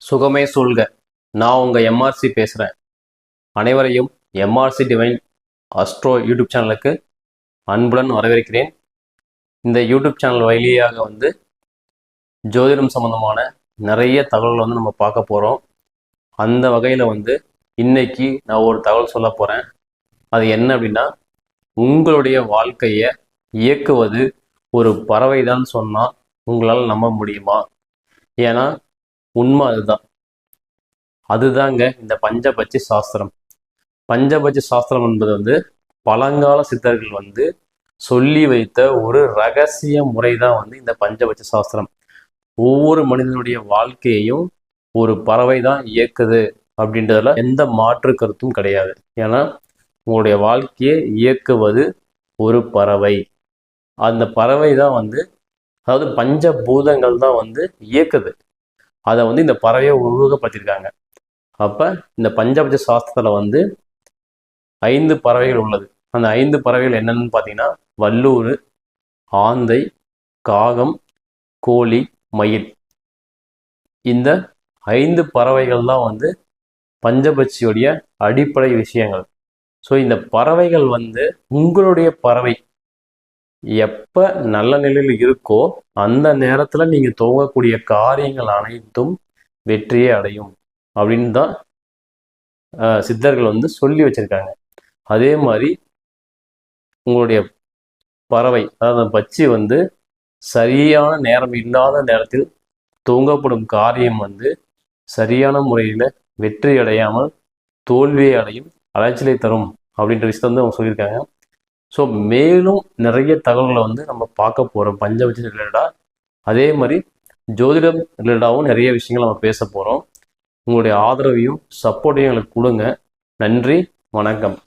சுகமே சூழ்க. நான் உங்கள் எம்ஆர்சி பேசுகிறேன். அனைவரையும் எம்ஆர்சி டிவைன் அஸ்ட்ரோ யூடியூப் சேனலுக்கு அன்புடன் வரவேற்கிறேன். இந்த யூடியூப் சேனல் வழியாக ஜோதிடம் சம்பந்தமான நிறைய தகவல்களை நம்ம பார்க்க போகிறோம். அந்த வகையில் இன்னைக்கு நான் ஒரு தகவல் சொல்ல போகிறேன். அது என்ன அப்படின்னா, உங்களுடைய வாழ்க்கையை இயக்குவது ஒரு பறவை தான் சொன்னால் உங்களால் நம்ப முடியுமா? ஏன்னா உண்மை அதுதாங்க இந்த பஞ்சபட்சி சாஸ்திரம். பஞ்சபட்சி சாஸ்திரம் என்பது பழங்கால சித்தர்கள் சொல்லி வைத்த ஒரு ரகசிய முறை தான் இந்த பஞ்சபட்சி சாஸ்திரம். ஒவ்வொரு மனிதனுடைய வாழ்க்கையையும் ஒரு பறவை தான் இயக்குது அப்படின்றதுல எந்த மாற்று கருத்தும் கிடையாது. ஏன்னா உங்களுடைய வாழ்க்கையை இயக்குவது ஒரு பறவை. அந்த பறவை தான் அதாவது பஞ்சபூதங்கள் தான் இயக்குது. அதை இந்த பறவையை உருவகப்படுத்தியிருக்காங்க. அப்போ இந்த பஞ்சபட்ச சாஸ்திரத்தில் 5 பறவைகள் உள்ளது. அந்த 5 பறவைகள் என்னென்னு பார்த்தீங்கன்னா, வல்லூர், ஆந்தை, காகம், கோழி, மயில். இந்த 5 பறவைகள் தான் பஞ்சபட்சியுடைய அடிப்படை விஷயங்கள். ஸோ இந்த பறவைகள் உங்களுடைய பறவை எப்போ நல்ல நிலையில் இருக்கோ அந்த நேரத்தில் நீங்கள் துவங்கக்கூடிய காரியங்கள் அனைத்தும் வெற்றியே அடையும் அப்படின்னு தான் சித்தர்கள் சொல்லி வச்சிருக்காங்க. அதே மாதிரி உங்களுடைய பறவை, அதாவது பட்சி சரியான நேரம் இல்லாத நேரத்தில் துவங்கப்படும் காரியம் சரியான முறையில் வெற்றி அடையாமல் தோல்வியை அடையும், அலைச்சலை தரும் அப்படின்ற விஷயத்தை அவங்க சொல்லியிருக்காங்க. ஸோ மேலும் நிறைய தகவல்களை நம்ம பார்க்க போகிறோம் பஞ்சபட்சி ரிலேட்டடாக. அதே மாதிரி ஜோதிடம் ரிலேட்டடாகவும் நிறைய விஷயங்கள் நம்ம பேச போகிறோம். உங்களுடைய ஆதரவையும் சப்போர்ட்டையும் எங்களுக்கு கொடுங்க. நன்றி, வணக்கம்.